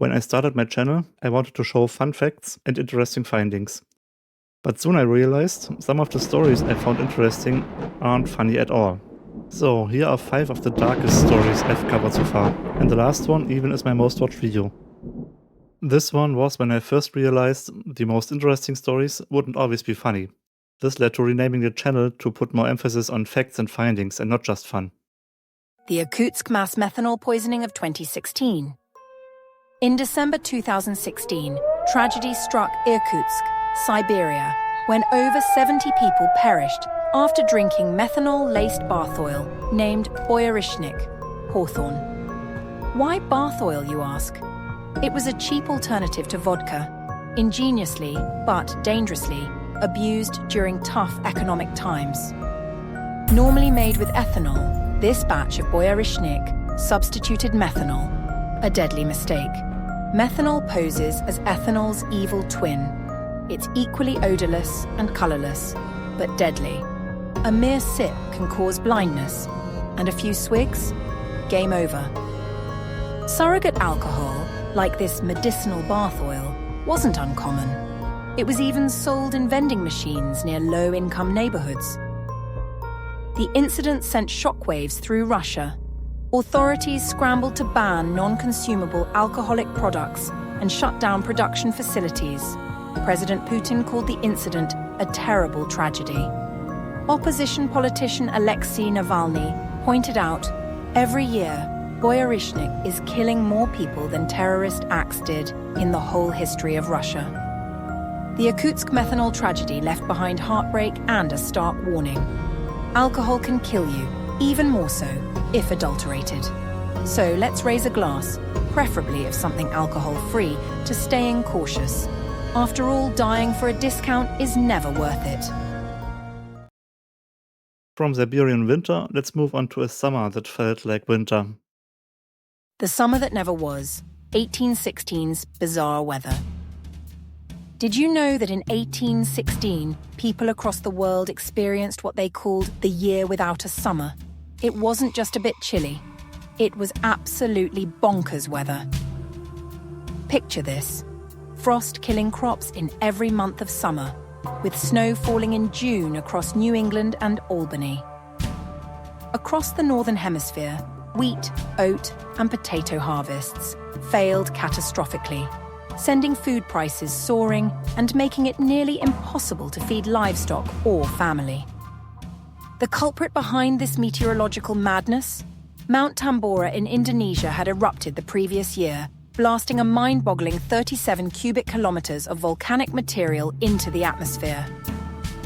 When I started my channel, I wanted to show fun facts and interesting findings. But soon I realized some of the stories I found interesting aren't funny at all. So here are 5 of the darkest stories I've covered so far, and the last one even is my most watched video. This one was when I first realized the most interesting stories wouldn't always be funny. This led to renaming the channel to put more emphasis on facts and findings and not just fun. The Irkutsk mass methanol poisoning of 2016. In December 2016, tragedy struck Irkutsk, Siberia, when over 70 people perished after drinking methanol-laced bath oil named boyarishnik, hawthorn. Why bath oil, you ask? It was a cheap alternative to vodka, ingeniously, but dangerously, abused during tough economic times. Normally made with ethanol, this batch of boyarishnik substituted methanol, a deadly mistake. Methanol poses as ethanol's evil twin. It's equally odorless and colorless, but deadly. A mere sip can cause blindness, and a few swigs, game over. Surrogate alcohol, like this medicinal bath oil, wasn't uncommon. It was even sold in vending machines near low-income neighborhoods. The incident sent shockwaves through Russia. Authorities scrambled to ban non-consumable alcoholic products and shut down production facilities. President Putin called the incident a terrible tragedy. Opposition politician Alexei Navalny pointed out, every year, boyarishnik is killing more people than terrorist acts did in the whole history of Russia. The Irkutsk methanol tragedy left behind heartbreak and a stark warning. Alcohol can kill you, even more so if adulterated. So let's raise a glass, preferably of something alcohol-free, to staying cautious. After all, dying for a discount is never worth it. From Siberian winter, let's move on to a summer that felt like winter. The summer that never was, 1816's bizarre weather. Did you know that in 1816, people across the world experienced what they called the year without a summer? It wasn't just a bit chilly. It was absolutely bonkers weather. Picture this. Frost killing crops in every month of summer, with snow falling in June across New England and Albany. Across the Northern Hemisphere, wheat, oat, and potato harvests failed catastrophically, sending food prices soaring and making it nearly impossible to feed livestock or family. The culprit behind this meteorological madness? Mount Tambora in Indonesia had erupted the previous year, blasting a mind-boggling 37 cubic kilometers of volcanic material into the atmosphere.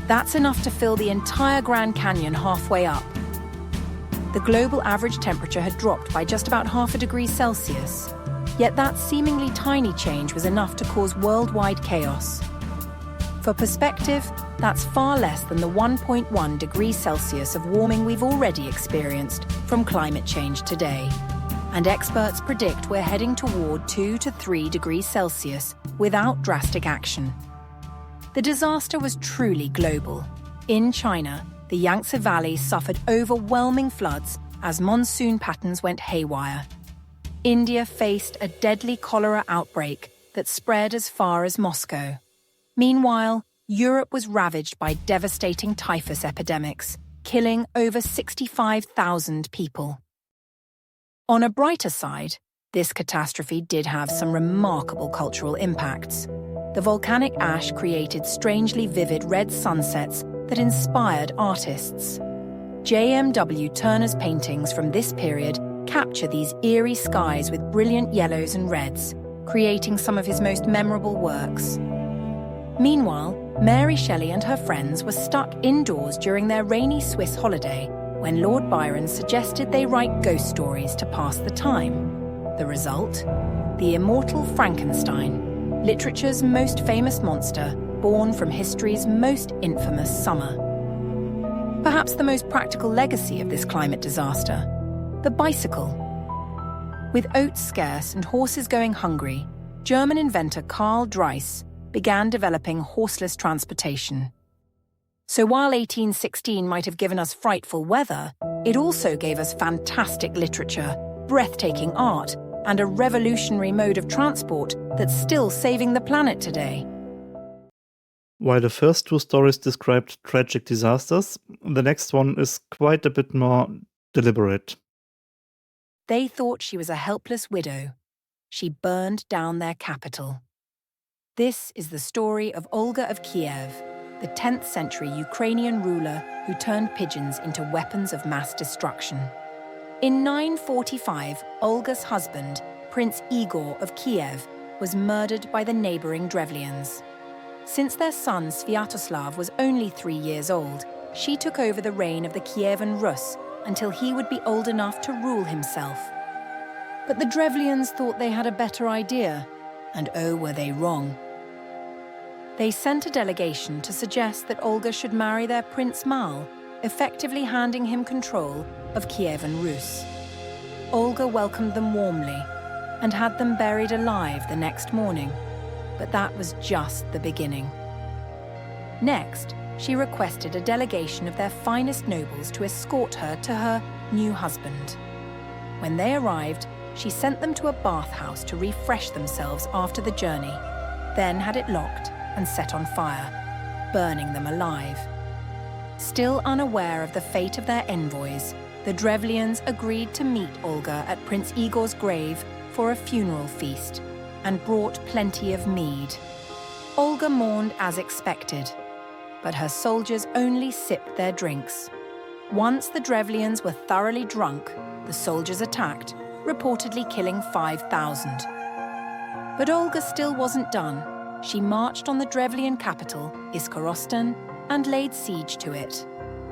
That's enough to fill the entire Grand Canyon halfway up. The global average temperature had dropped by just about 0.5 degrees Celsius. Yet that seemingly tiny change was enough to cause worldwide chaos. For perspective, that's far less than the 1.1 degrees Celsius of warming we've already experienced from climate change today. And experts predict we're heading toward 2 to 3 degrees Celsius without drastic action. The disaster was truly global. In China, the Yangtze Valley suffered overwhelming floods as monsoon patterns went haywire. India faced a deadly cholera outbreak that spread as far as Moscow. Meanwhile, Europe was ravaged by devastating typhus epidemics, killing over 65,000 people. On a brighter side, this catastrophe did have some remarkable cultural impacts. The volcanic ash created strangely vivid red sunsets that inspired artists. J.M.W. Turner's paintings from this period capture these eerie skies with brilliant yellows and reds, creating some of his most memorable works. Meanwhile, Mary Shelley and her friends were stuck indoors during their rainy Swiss holiday when Lord Byron suggested they write ghost stories to pass the time. The result? The immortal Frankenstein, literature's most famous monster, born from history's most infamous summer. Perhaps the most practical legacy of this climate disaster: the bicycle. With oats scarce and horses going hungry, German inventor Karl Dreiss began developing horseless transportation. So while 1816 might have given us frightful weather, it also gave us fantastic literature, breathtaking art, and a revolutionary mode of transport that's still saving the planet today. While the first two stories described tragic disasters, the next one is quite a bit more deliberate. They thought she was a helpless widow. She burned down their capital. This is the story of Olga of Kiev, the 10th century Ukrainian ruler who turned pigeons into weapons of mass destruction. In 945, Olga's husband, Prince Igor of Kiev, was murdered by the neighboring Drevlians. Since their son Sviatoslav was only 3 years old, she took over the reign of the Kievan Rus until he would be old enough to rule himself. But the Drevlians thought they had a better idea, and oh, were they wrong. They sent a delegation to suggest that Olga should marry their Prince Mal, effectively handing him control of Kievan Rus. Olga welcomed them warmly and had them buried alive the next morning, but that was just the beginning. Next, she requested a delegation of their finest nobles to escort her to her new husband. When they arrived, she sent them to a bathhouse to refresh themselves after the journey, then had it locked and set on fire, burning them alive. Still unaware of the fate of their envoys, the Drevlians agreed to meet Olga at Prince Igor's grave for a funeral feast and brought plenty of mead. Olga mourned as expected, but her soldiers only sipped their drinks. Once the Drevlians were thoroughly drunk, the soldiers attacked, reportedly killing 5,000. But Olga still wasn't done. She marched on the Drevlian capital, Iskorostan, and laid siege to it.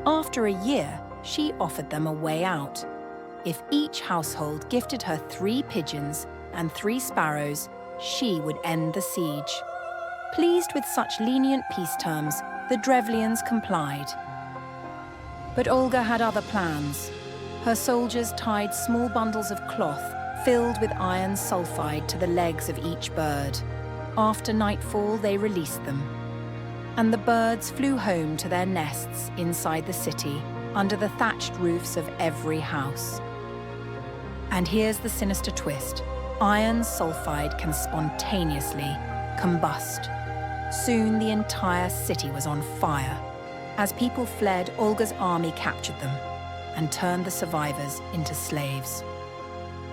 After a year, she offered them a way out. If each household gifted her 3 pigeons and 3 sparrows, she would end the siege. Pleased with such lenient peace terms, the Drevlians complied. But Olga had other plans. Her soldiers tied small bundles of cloth filled with iron sulfide to the legs of each bird. After nightfall, they released them. And the birds flew home to their nests inside the city, under the thatched roofs of every house. And here's the sinister twist. Iron sulfide can spontaneously combust. Soon the entire city was on fire. As people fled, Olga's army captured them and turned the survivors into slaves.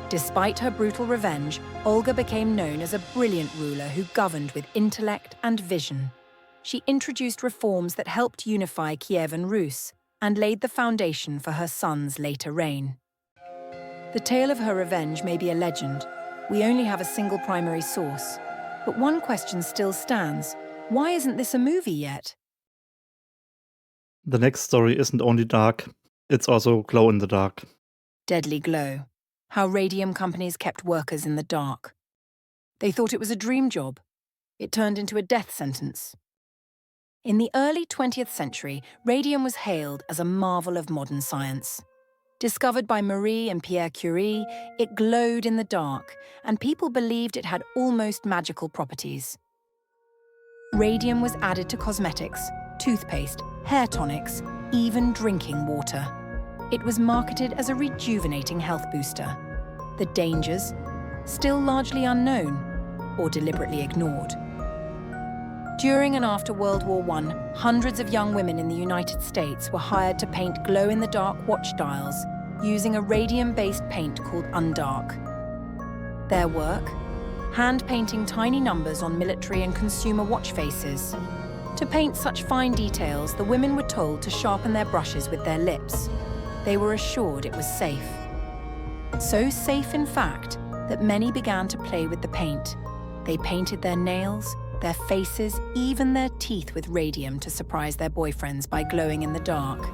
Despite her brutal revenge, Olga became known as a brilliant ruler who governed with intellect and vision. She introduced reforms that helped unify Kievan Rus and laid the foundation for her son's later reign. The tale of her revenge may be a legend. We only have a single primary source. But one question still stands. Why isn't this a movie yet? The next story isn't only dark, it's also glow in the dark. Deadly Glow. How radium companies kept workers in the dark. They thought it was a dream job. It turned into a death sentence. In the early 20th century, radium was hailed as a marvel of modern science. Discovered by Marie and Pierre Curie, it glowed in the dark, and people believed it had almost magical properties. Radium was added to cosmetics, toothpaste, hair tonics, even drinking water. It was marketed as a rejuvenating health booster. The dangers, still largely unknown or deliberately ignored. During and after World War I, hundreds of young women in the United States were hired to paint glow-in-the-dark watch dials using a radium-based paint called Undark. Their work? Hand-painting tiny numbers on military and consumer watch faces. To paint such fine details, the women were told to sharpen their brushes with their lips. They were assured it was safe. So safe, in fact, that many began to play with the paint. They painted their nails, their faces, even their teeth with radium to surprise their boyfriends by glowing in the dark.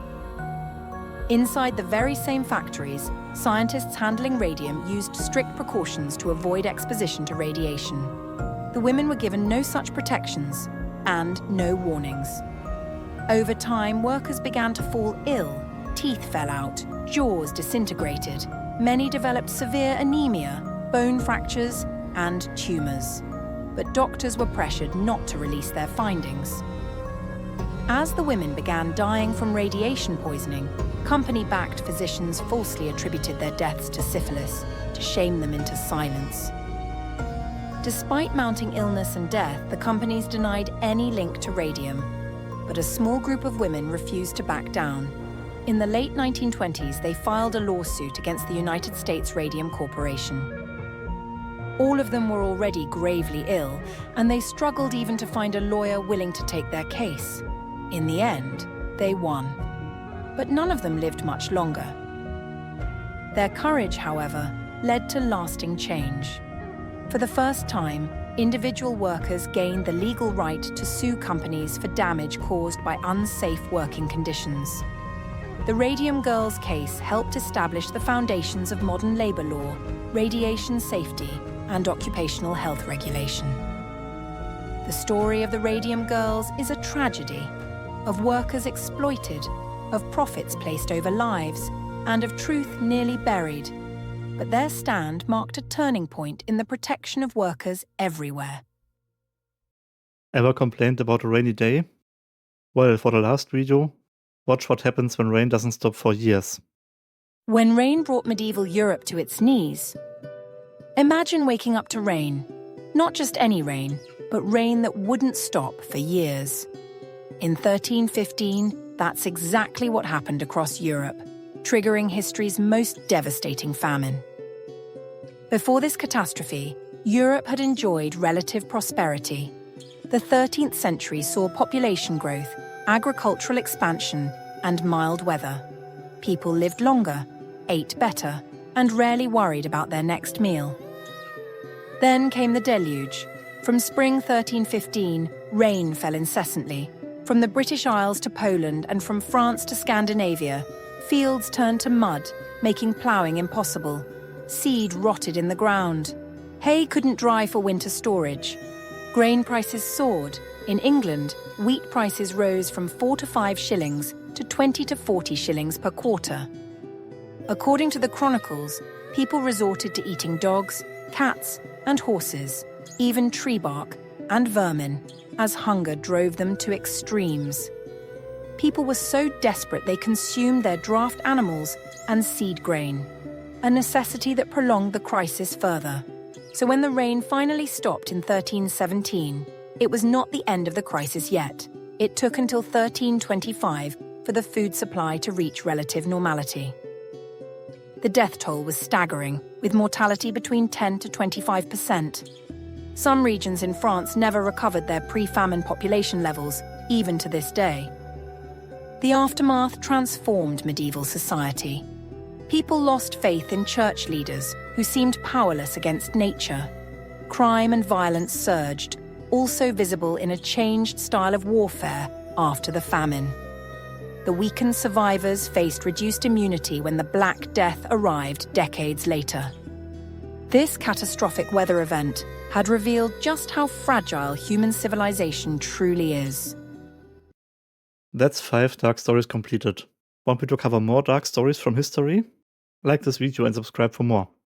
Inside the very same factories, scientists handling radium used strict precautions to avoid exposition to radiation. The women were given no such protections and no warnings. Over time, workers began to fall ill. Teeth fell out, jaws disintegrated. Many developed severe anemia, bone fractures, and tumors. But doctors were pressured not to release their findings. As the women began dying from radiation poisoning, company-backed physicians falsely attributed their deaths to syphilis to shame them into silence. Despite mounting illness and death, the companies denied any link to radium, but a small group of women refused to back down. In the late 1920s, they filed a lawsuit against the United States Radium Corporation. All of them were already gravely ill, and they struggled even to find a lawyer willing to take their case. In the end, they won. But none of them lived much longer. Their courage, however, led to lasting change. For the first time, individual workers gained the legal right to sue companies for damage caused by unsafe working conditions. The Radium Girls case helped establish the foundations of modern labor law, radiation safety, and occupational health regulation. The story of the Radium Girls is a tragedy of workers exploited, of profits placed over lives, and of truth nearly buried. But their stand marked a turning point in the protection of workers everywhere. Ever complained about a rainy day? Well, for the last video, watch what happens when rain doesn't stop for years. When rain brought medieval Europe to its knees, imagine waking up to rain. Not just any rain, but rain that wouldn't stop for years. In 1315, that's exactly what happened across Europe, triggering history's most devastating famine. Before this catastrophe, Europe had enjoyed relative prosperity. The 13th century saw population growth, agricultural expansion, and mild weather. People lived longer, ate better, and rarely worried about their next meal. Then came the deluge. From spring 1315, rain fell incessantly. From the British Isles to Poland and from France to Scandinavia, fields turned to mud, making ploughing impossible. Seed rotted in the ground. Hay couldn't dry for winter storage. Grain prices soared. In England, wheat prices rose from 4 to 5 shillings to 20 to 40 shillings per quarter. According to the chronicles, people resorted to eating dogs, cats, and horses, even tree bark and vermin, as hunger drove them to extremes. People were so desperate they consumed their draft animals and seed grain, a necessity that prolonged the crisis further. So when the rain finally stopped in 1317, it was not the end of the crisis yet. It took until 1325 for the food supply to reach relative normality. The death toll was staggering, with mortality between 10 to 25%. Some regions in France never recovered their pre-famine population levels, even to this day. The aftermath transformed medieval society. People lost faith in church leaders who seemed powerless against nature. Crime and violence surged, also visible in a changed style of warfare after the famine. The weakened survivors faced reduced immunity when the Black Death arrived decades later. This catastrophic weather event had revealed just how fragile human civilization truly is. That's 5 dark stories completed. Want me to cover more dark stories from history? Like this video and subscribe for more.